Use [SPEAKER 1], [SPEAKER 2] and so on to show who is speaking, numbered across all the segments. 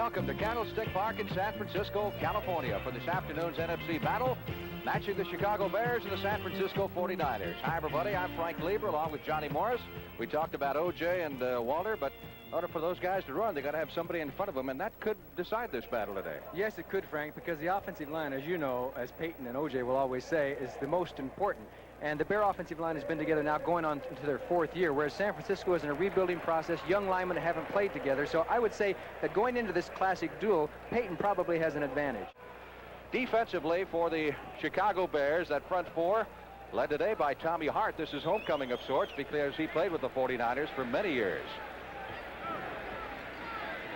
[SPEAKER 1] Welcome to Candlestick Park in San Francisco, California for this afternoon's NFC battle, matching the Chicago Bears and the San Francisco 49ers. Hi, everybody. I'm Frank Lieber along with Johnny Morris. We talked about O.J. and Walter, but in order for those guys to run, they got to have somebody in front of them, and that could decide this battle today.
[SPEAKER 2] Yes, it could, Frank, because the offensive line, as you know, as Peyton and O.J. will always say, is the most important. And the Bear offensive line has been together now going on into their 4th year, whereas San Francisco is in a rebuilding process. Young linemen haven't played together. So I would say that going into this classic duel, Peyton probably has an advantage.
[SPEAKER 1] Defensively for the Chicago Bears, that front four led today by Tommy Hart. This is homecoming of sorts because he played with the 49ers for many years.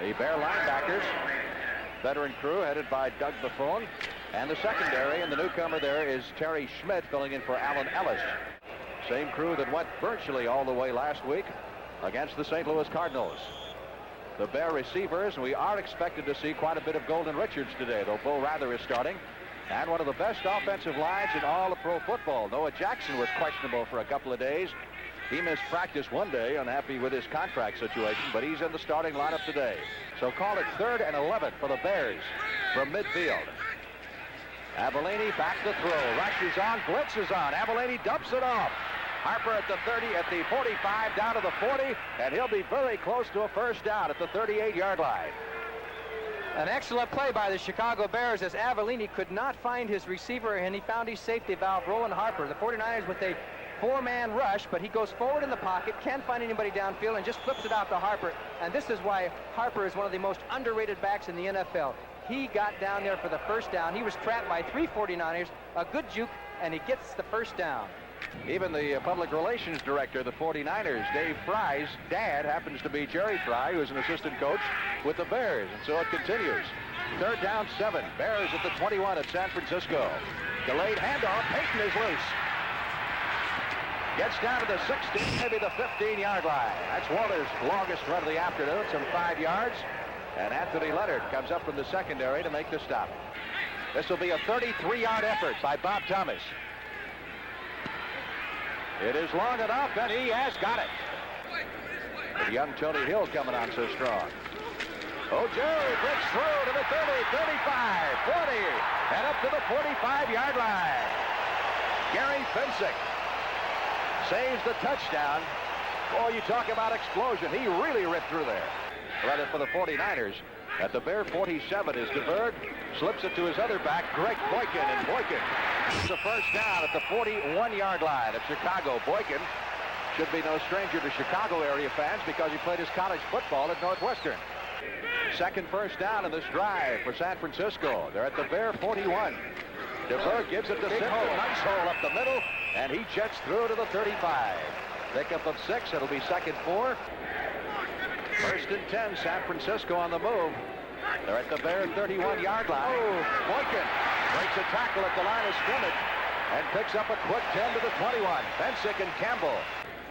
[SPEAKER 1] The Bear linebackers, veteran crew headed by Doug Buffone. And the secondary, and the newcomer there is Terry Schmidt filling in for Alan Ellis. Same crew that went virtually all the way last week against the St. Louis Cardinals. The Bear receivers, and we are expected to see quite a bit of Golden Richards today, though Bo Rather is starting. And one of the best offensive lines in all of pro football. Noah Jackson was questionable for a couple of days. He missed practice one day, unhappy with his contract situation, but he's in the starting lineup today. So call it 3rd and 11 for the Bears from midfield. Avellini back to throw. Rush is on. Blitz is on. Avellini dumps it off. Harper at the 30, at the 45, down to the 40, and he'll be very close to a first down at the 38-yard line.
[SPEAKER 2] An excellent play by the Chicago Bears as Avellini could not find his receiver, and he found his safety valve, Roland Harper. The 49ers with a 4-man rush, but he goes forward in the pocket, can't find anybody downfield, and just flips it out to Harper. And this is why Harper is one of the most underrated backs in the NFL. He got down there for the first down. He was trapped by 3 49ers, a good juke, and he gets the first down.
[SPEAKER 1] Even the public relations director of the 49ers, Dave Fry's dad, happens to be Jerry Fry, who's an assistant coach with the Bears, and so it continues. 3rd down 7, Bears at the 21 at San Francisco. Delayed handoff, Peyton is loose. Gets down to the 16, maybe the 15-yard line. That's Walter's longest run of the afternoon, some 5 yards. And Anthony Leonard comes up from the secondary to make the stop. This will be a 33-yard effort by Bob Thomas. It is long enough, and he has got it. The young Tony Hill coming on so strong. O.J. breaks through to the 30, 35, 40, and up to the 45-yard line. Gary Finsick saves the touchdown. Boy, you talk about explosion. He really ripped through there. Rather for the 49ers. At the Bear 47 is DeBerg. Slips it to his other back, Greg Boykin. And Boykin gets the first down at the 41-yard line of Chicago. Boykin should be no stranger to Chicago area fans because he played his college football at Northwestern. Second first down in this drive for San Francisco. They're at the Bear 41. DeBerg gives it to Simpson. Nice hole up the middle, and he jets through to the 35. Pickup of 6. It'll be 2nd 4. 1st and 10, San Francisco on the move. They're at the Bear 31-yard line. Oh, Boykin breaks a tackle at the line of scrimmage and picks up a quick 10 to the 21. Finsick and Campbell.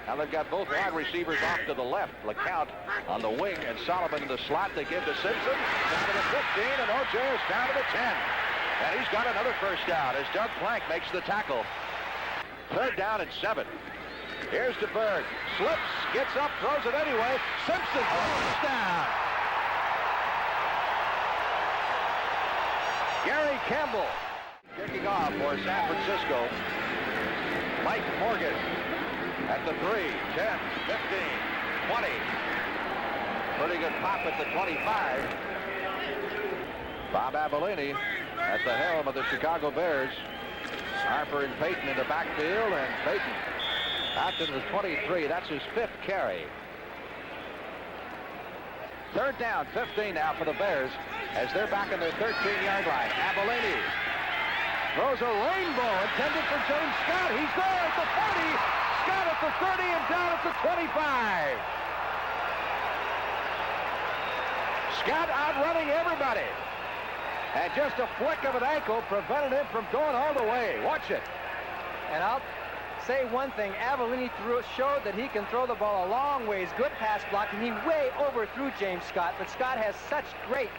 [SPEAKER 1] Now they've got both wide receivers off to the left. LeCount on the wing and Solomon in the slot. They give to Simpson. Down to the 15, and O.J. is down to the 10. And he's got another first down as Doug Plank makes the tackle. 3rd down and 7. Here's DeBerg. Slips, gets up, throws it anyway. Simpson throws down. Gary Campbell kicking off for San Francisco. Mike Morgan at the 3, 10, 15, 20. Pretty good pop at the 25. Bob Avellini at the helm of the Chicago Bears. Harper and Peyton in the backfield, and Peyton out to the 23. That's his 5th carry. 3rd down, 15 now for the Bears as they're back on their 13-yard line. Avellini throws a rainbow intended for James Scott. He's there at the 40. Scott at the 30 and down at the 25. Scott outrunning everybody. And just a flick of an ankle prevented him from going all the way. Watch it.
[SPEAKER 2] And I'll say one thing. Avellini showed that he can throw the ball a long ways. Good pass blocking. He way overthrew James Scott, but Scott has such great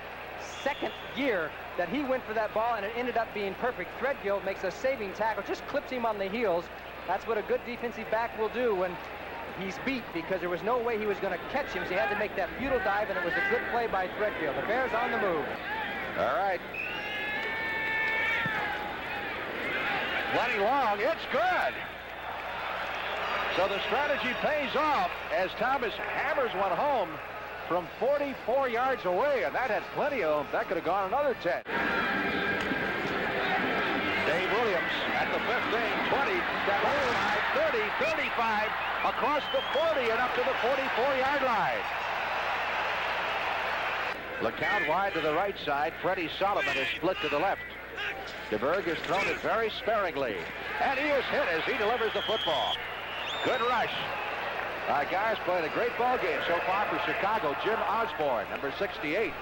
[SPEAKER 2] second gear that he went for that ball, and it ended up being perfect. Threadgill makes a saving tackle, just clips him on the heels. That's what a good defensive back will do when he's beat because there was no way he was going to catch him, so he had to make that futile dive, and it was a good play by Threadfield. The Bears on the move.
[SPEAKER 1] All right. Plenty long. It's good. So the strategy pays off as Thomas hammers one home from 44 yards away, and that had plenty of them. That could have gone another 10. Dave Williams at the 15, 20, 25, 30, 35, across the 40 and up to the 44-yard line. LeCount wide to the right side. Freddie Solomon is split to the left. DeBerg has thrown it very sparingly, and he is hit as he delivers the football. Good rush. Guys playing a great ball game so far for Chicago. Jim Osborne, number 68.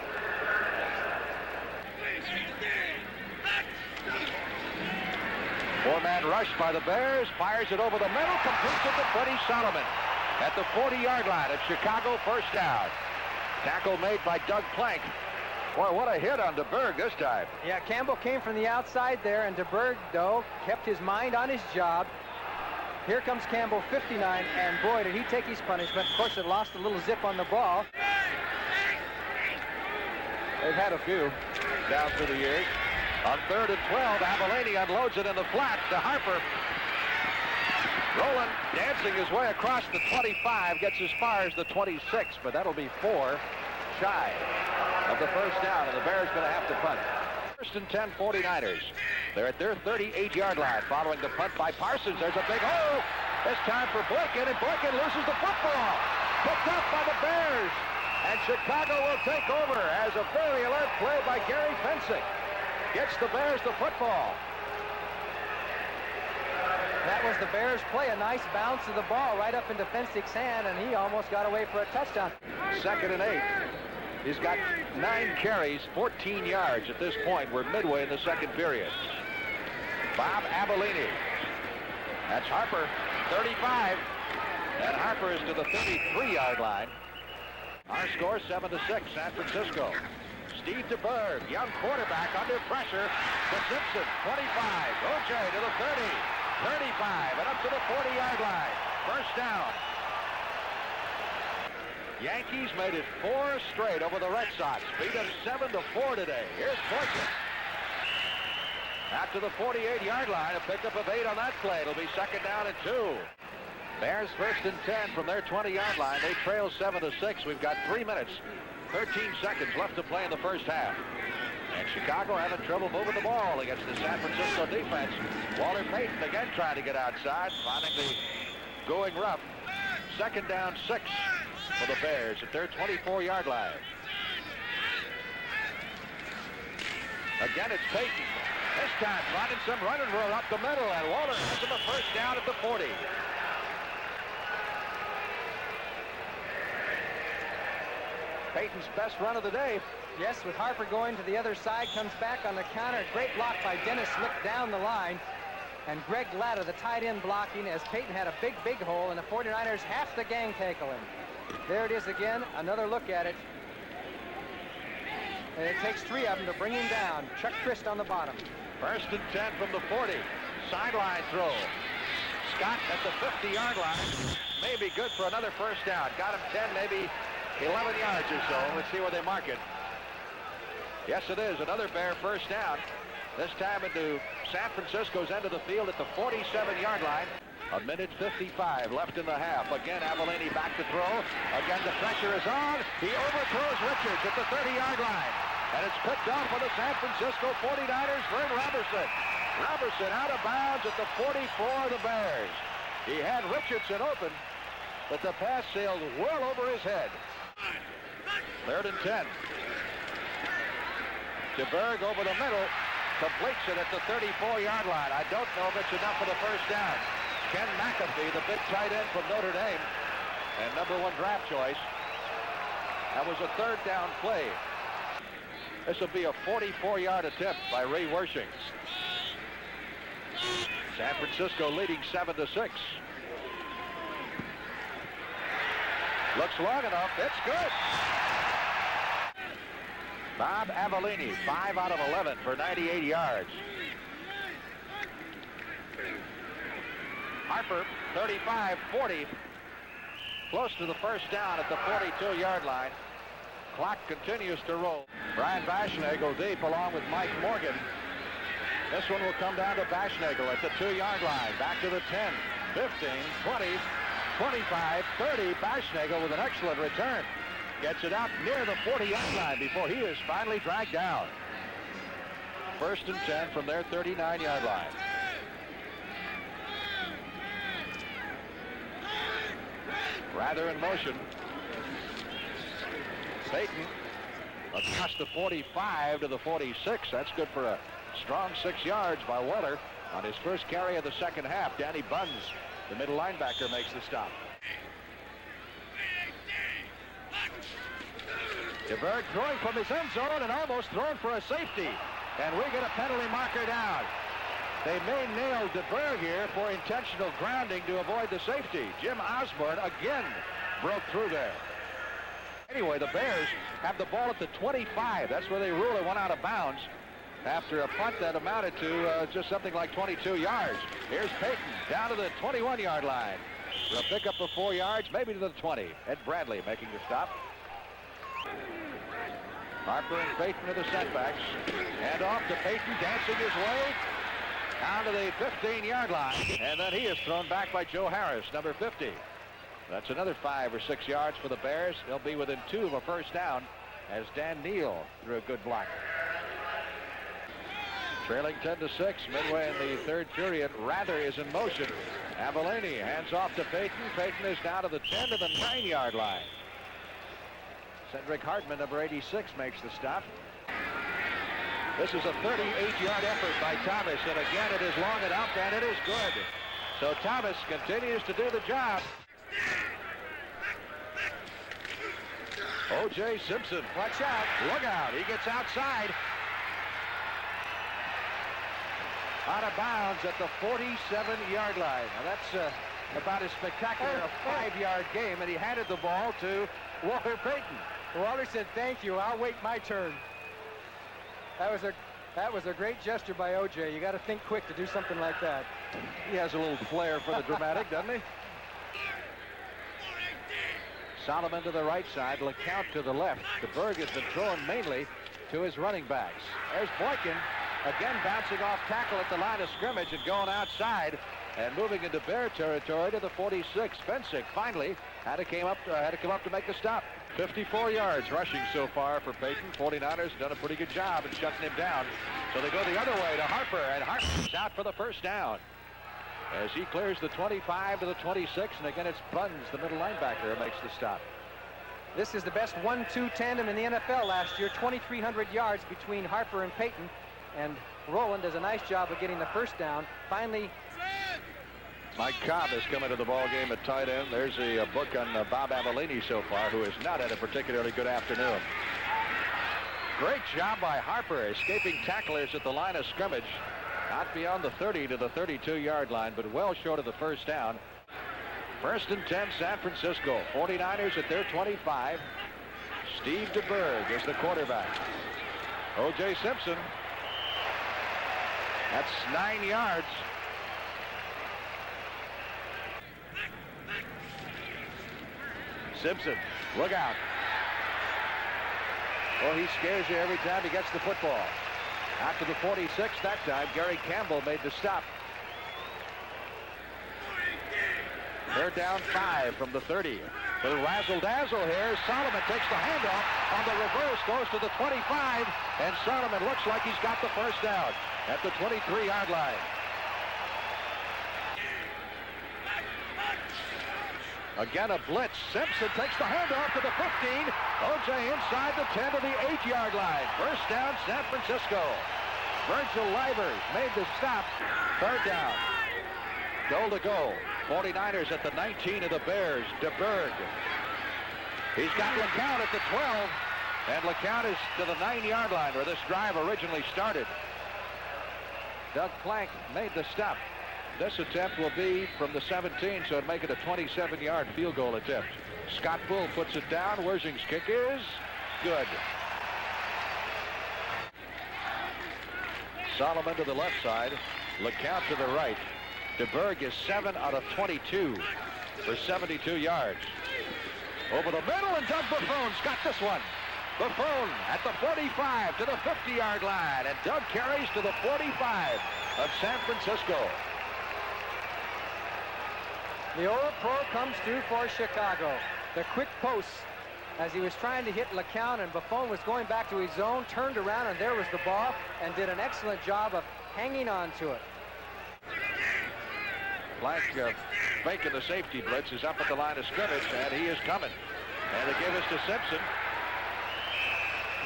[SPEAKER 1] Four-man rush by the Bears. Fires it over the middle. Completes it to Freddie Solomon at the 40-yard line of Chicago. First down. Tackle made by Doug Plank. Boy, what a hit on DeBerg this time. Yeah,
[SPEAKER 2] Campbell came from the outside there, and DeBerg, though, kept his mind on his job. Here comes Campbell, 59, and boy, did he take his punishment. Of course, it lost a little zip on the ball.
[SPEAKER 1] They've had a few down through the years. On 3rd and 12, Avellini unloads it in the flat to Harper. Rowland dancing his way across the 25, gets as far as the 26, but that'll be 4 shy of the first down, and the Bears going to have to punt. First and 10, 49ers. They're at their 38-yard line following the punt by Parsons. There's a big hole. This time for Boykin, and Boykin loses the football. Picked up by the Bears, and Chicago will take over as a very alert play by Gary Fensick gets the Bears the football.
[SPEAKER 2] That was the Bears' play. A nice bounce of the ball right up into Fensick's hand, and he almost got away for a touchdown.
[SPEAKER 1] 2nd and 8. He's got 9 carries, 14 yards at this point. We're midway in the second period. Bob Avellini. That's Harper, 35. And Harper is to the 33-yard line. Our score 7-6, San Francisco. Steve DeBerg, young quarterback under pressure to Simpson, 25. O.J. to the 30, 35, and up to the 40-yard line. First down. Yankees made it 4 straight over the Red Sox. Beat them 7-4 today. Here's Boykin. After the 48-yard line, a pickup of 8 on that play. It'll be 2nd down and 2. Bears 1st and 10 from their 20-yard line. They trail 7-6. We've got 3 minutes, 13 seconds left to play in the first half. And Chicago having trouble moving the ball against the San Francisco defense. Walter Payton again trying to get outside, finding the going rough. 2nd down 6 for the Bears at their 24-yard line. Again, it's Payton. This time finding some running room up the middle, and Walter has him a first down at the 40. Payton's best run of the day.
[SPEAKER 2] Yes, with Harper going to the other side, comes back on the counter. Great block by Dennis Slick down the line. And Greg Latta, the tight end, blocking as Payton had a big hole, and the 49ers have to gang tackle him. There it is again, another look at it. And it takes 3 of them to bring him down. Chuck Christ on the bottom.
[SPEAKER 1] 1st and 10 from the 40. Sideline throw. Scott at the 50-yard line. Maybe good for another first down. Got him 10, maybe 11 yards or so. Let's see where they mark it. Yes, it is. Another Bear first down. This time into San Francisco's end of the field at the 47-yard line. 1:55 left in the half. Again, Avellini back to throw. Again, the pressure is on. He overthrows Richards at the 30-yard line. And it's picked off for the San Francisco 49ers. Vern Robertson. Robertson out of bounds at the 44 of the Bears. He had Richardson open, but the pass sailed well over his head. 3rd and 10. DeBerg over the middle. Completes it at the 34-yard line. I don't know if it's enough for the first down. Ken McAfee, the big tight end from Notre Dame, and #1 draft choice. That was a 3rd down play. This will be a 44-yard attempt by Ray Wershing. San Francisco leading 7-6. Looks long enough. It's good. Bob Avellini, 5 out of 11 for 98 yards. Harper, 35, 40. close to the first down at the 42-yard line. Clock continues to roll. Brian Baschnagel deep along with Mike Morgan. This one will come down to Baschnagel at the 2-yard line. Back to the 10, 15, 20, 25, 30. Baschnagel with an excellent return. Gets it out near the 40-yard line before he is finally dragged down. 1st and 10 from their 39-yard line. Rather in motion. Payton across the 45 to the 46. That's good for a strong 6 yards by Weller on his first carry of the second half. Danny Buns, the middle linebacker, makes the stop. DeBerg throwing from his end zone and almost thrown for a safety. And we get a penalty marker down. They may nail DeBerg here for intentional grounding to avoid the safety. Jim Osborne again broke through there. Anyway, the Bears have the ball at the 25. That's where they rule it went out of bounds after a punt that amounted to just something like 22 yards. Here's Payton down to the 21-yard line. They'll pick up the 4 yards, maybe to the 20. Ed Bradley making the stop. Harper and Payton are the setbacks. And off to Payton, dancing his way down to the 15-yard line. And then he is thrown back by Joe Harris, number 50. That's another 5 or 6 yards for the Bears. They'll be within 2 of a first down as Dan Neal threw a good block. Trailing 10-6, midway in the third period. Rather is in motion. Avellini hands off to Payton. Payton is down to the 10 to the 9-yard line. Cedric Hartman, number 86, makes the stop. This is a 38-yard effort by Thomas, and again it is long enough, and it is good. So Thomas continues to do the job. O.J. Simpson, watch out, look out, he gets outside. Out of bounds at the 47-yard line. Now that's about as spectacular a 5-yard game, and he handed the ball to Walter Payton.
[SPEAKER 2] Walter said, "Thank you, I'll wait my turn." That was a great gesture by O.J. You got to think quick to do something like that.
[SPEAKER 1] He has a little flair for the dramatic, doesn't he? Solomon to the right side, LeCount to the left. DeBerg has been thrown mainly to his running backs. There's Boykin, again bouncing off tackle at the line of scrimmage and going outside and moving into Bear territory to the 46. Fensick finally had to come up to make the stop. 54 yards rushing so far for Payton. 49ers done a pretty good job in shutting him down. So they go the other way to Harper, and Harper's out for the first down as he clears the 25 to the 26, and again it's Buns, the middle linebacker, who makes the stop.
[SPEAKER 2] This is the best 1-2 tandem in the NFL last year. 2,300 yards between Harper and Payton, and Rowland does a nice job of getting the first down. Finally,
[SPEAKER 1] Mike Cobb has come into the ball game at tight end. There's a book on Bob Avellini so far, who has not had a particularly good afternoon. Great job by Harper, escaping tacklers at the line of scrimmage. Not beyond the 30 to the 32-yard line, but well short of the first down. 1st and 10, San Francisco. 49ers at their 25. Steve DeBerg is the quarterback. O.J. Simpson. That's 9 yards. Simpson, look out. Well, he scares you every time he gets the football. Out to the 46 that time. Gary Campbell made the stop. They're down 5 from the 30. The razzle-dazzle here. Solomon takes the handoff. On the reverse, goes to the 25. And Solomon looks like he's got the first down at the 23-yard line. Again, a blitz. Simpson takes the handoff to the 15. O.J. inside the 10 to the 8-yard line. First down, San Francisco. Virgil Livers made the stop. 3rd down. Goal to go. 49ers at the 19 of the Bears. DeBerg. He's got LeCount at the 12. And LeCount is to the 9-yard line where this drive originally started. Doug Plank made the stop. This attempt will be from the 17, so it'll make it a 27-yard field goal attempt. Scott Bull puts it down. Wersing's kick is good. Solomon to the left side. LeCount to the right. DeBerg is 7 out of 22 for 72 yards. Over the middle, and Doug Buffone's got this one. Buffone at the 45 to the 50-yard line, and Doug carries to the 45 of San Francisco.
[SPEAKER 2] The old pro comes through for Chicago. The quick post as he was trying to hit LeCount, and Buffone was going back to his zone, turned around, and there was the ball, and did an excellent job of hanging on to it.
[SPEAKER 1] Blank making the safety blitz is up at the line of scrimmage, and he is coming. And they give us to Simpson.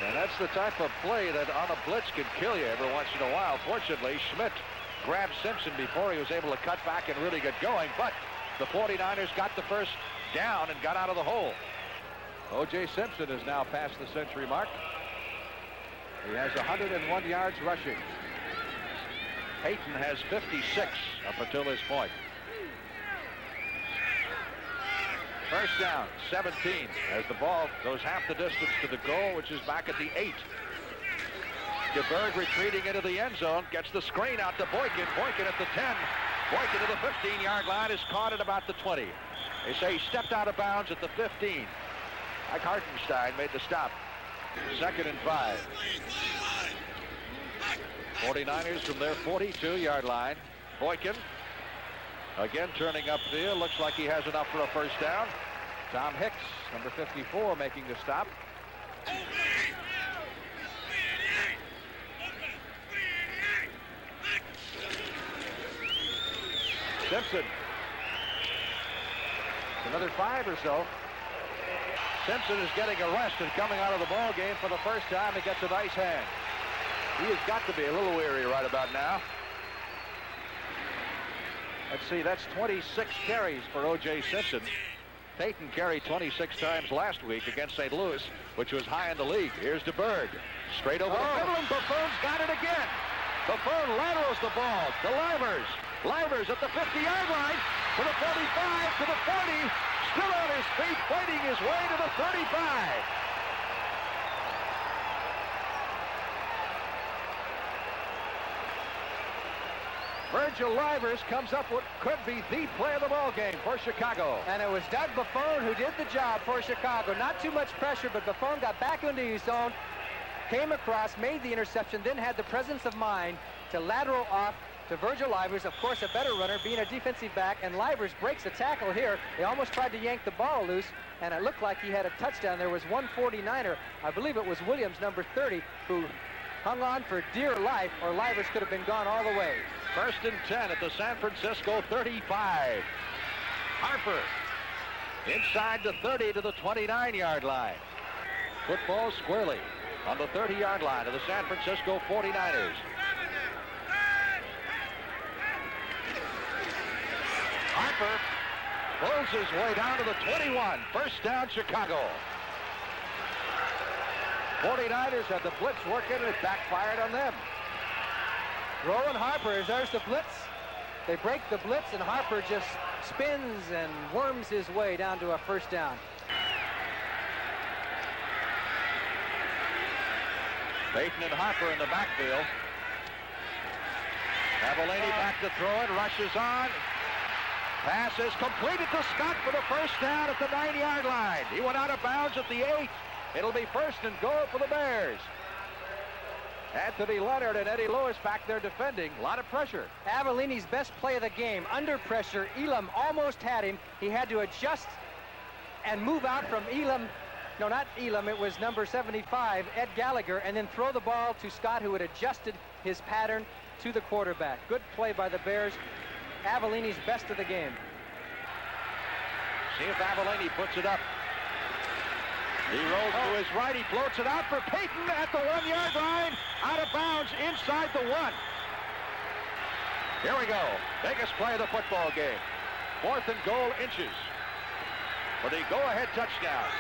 [SPEAKER 1] And that's the type of play that on a blitz can kill you every once in a while. Fortunately, Schmidt grabbed Simpson before he was able to cut back and really get going, but the 49ers got the first down and got out of the hole. O.J. Simpson is now past the century mark. He has 101 yards rushing. Peyton has 56 up until this point. First down, 17, as the ball goes half the distance to the goal, which is back at the 8. DeBerg retreating into the end zone, gets the screen out to Boykin. Boykin at the 10. Boykin to the 15-yard line, is caught at about the 20. They say he stepped out of bounds at the 15. Mike Hartenstein made the stop. 2nd and 5. 49ers from their 42-yard line. Boykin again turning upfield. Looks like he has enough for a first down. Tom Hicks, number 54, making the stop. Simpson. Another 5 or so. Simpson is getting arrested coming out of the ball game for the first time. He gets a nice hand. He has got to be a little weary right about now. Let's see, that's 26 carries for O.J. Simpson. Peyton carried 26 times last week against St. Louis, which was high in the league. Here's DeBerg. Straight over the middle, and Buffone's got it again. Buffone laterals the ball to Livers. Livers at the 50-yard line, to the 45, to the 40. Still on his feet, fighting his way to the 35. Virgil Livers comes up with what could be the play of the ball game for Chicago.
[SPEAKER 2] And it was Doug Buffone who did the job for Chicago. Not too much pressure, but Buffone got back into his zone, came across, made the interception, then had the presence of mind to lateral off to Virgil Livers, of course a better runner, being a defensive back, and Livers breaks a tackle here. They almost tried to yank the ball loose, and it looked like he had a touchdown. There was one 49er, I believe it was Williams, number 30, who hung on for dear life, or Livers could have been gone all the way.
[SPEAKER 1] 1st and 10 at the San Francisco 35. Harper inside the 30 to the 29-yard line. Football squarely on the 30-yard line of the San Francisco 49ers. Harper pulls his way down to the 21. First down, Chicago. 49ers had the blitz working, and it backfired on them.
[SPEAKER 2] Roland Harper, there's the blitz. They break the blitz, and Harper just spins and worms his way down to a first down.
[SPEAKER 1] Peyton and Harper in the backfield. Avellini back to throw it, rushes on. Pass is completed to Scott for the first down at the 9-yard line. He went out of bounds at the 8. It'll be 1st and goal for the Bears. Anthony Leonard and Eddie Lewis back there defending. A lot of pressure.
[SPEAKER 2] Avellini's best play of the game. Under pressure, Elam almost had him. He had to adjust and move out from Elam. No, not Elam. It was number 75, Ed Gallagher, and then throw the ball to Scott, who had adjusted his pattern to the quarterback. Good play by the Bears. Avellini's best of the game.
[SPEAKER 1] See if Avellini puts it up. He rolls to his right. He floats it out for Peyton at the 1-yard line. Out of bounds inside the 1. Here we go. Biggest play of the football game. 4th and goal, inches. For the go-ahead touchdown.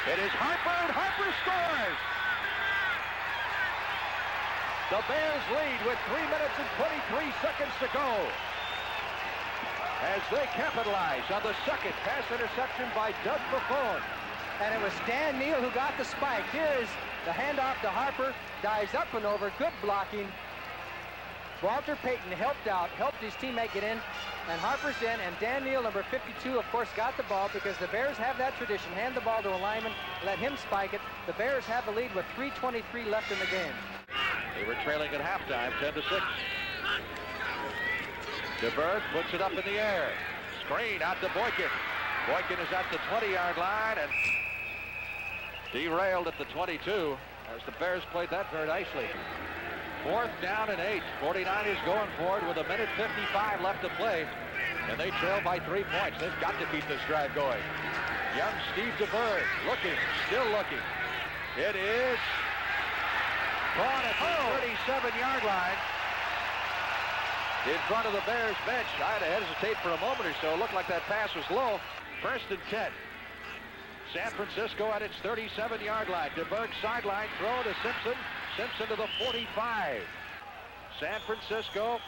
[SPEAKER 1] It is Harper, and Harper scores. The Bears lead with 3 minutes and 23 seconds to go, as they capitalize on the second pass interception by Doug Buffone.
[SPEAKER 2] And it was Dan Neal who got the spike. Here's the handoff to Harper. Dives up and over. Good blocking. Walter Payton helped his teammate get in, and Harper's in, and Dan Neal, number 52, of course, got the ball because the Bears have that tradition. Hand the ball to a lineman, let him spike it. The Bears have the lead with 3:23 left in the game.
[SPEAKER 1] They were trailing at halftime, 10-6. DeBerg puts it up in the air. Screen out to Boykin. Boykin is at the 20-yard line and derailed at the 22 as the Bears played that very nicely. 4th down and 8. 49ers going forward with 1:55 left to play, and they trail by 3 points. They've got to keep this drive going. Young Steve DeBerg looking, still looking. It is caught at the 37-yard line in front of the Bears bench. I had to hesitate for a moment or so. It looked like that pass was low. 1st and 10. San Francisco at its 37-yard line. DeBerg sideline throw to Simpson. Simpson to the 45. San Francisco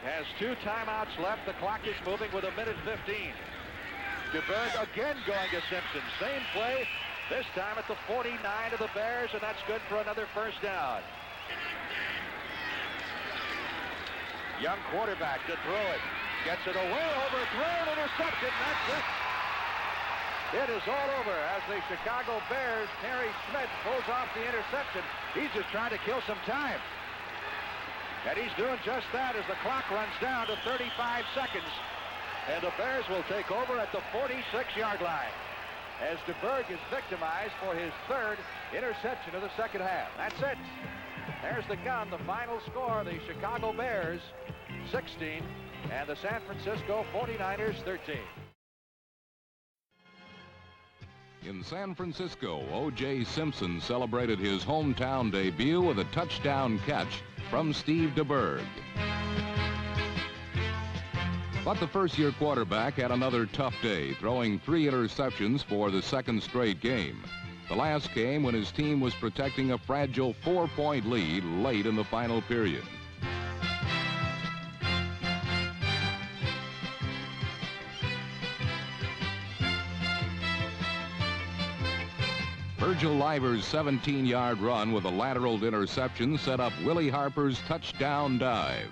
[SPEAKER 1] has 2 timeouts left. The clock is moving with 1:15. DeBerg again going to Simpson. Same play, this time at the 49 of the Bears, and that's good for another 1st down. Young quarterback to throw it. Gets it away, overthrown, interception. That's it. It is all over as the Chicago Bears, Terry Smith, pulls off the interception. He's just trying to kill some time. And he's doing just that as the clock runs down to 35 seconds. And the Bears will take over at the 46-yard line as DeBerg is victimized for his 3rd interception of the 2nd half. That's it. There's the gun, the final score, the Chicago Bears 16 and the San Francisco 49ers 13.
[SPEAKER 3] In San Francisco, O.J. Simpson celebrated his hometown debut with a touchdown catch from Steve DeBerg. But the first-year quarterback had another tough day, throwing 3 interceptions for the 2nd straight game. The last came when his team was protecting a fragile 4-point lead late in the final period. Virgil Liver's 17-yard run with a lateral interception set up Willie Harper's touchdown dive.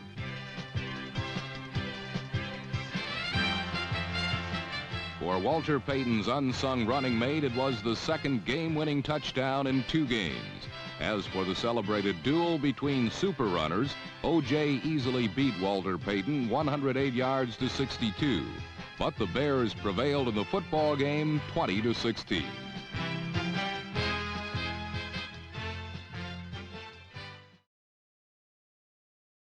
[SPEAKER 3] For Walter Payton's unsung running mate, it was the 2nd game-winning touchdown in 2 games. As for the celebrated duel between super runners, O.J. easily beat Walter Payton 108 yards to 62. But the Bears prevailed in the football game 20-16.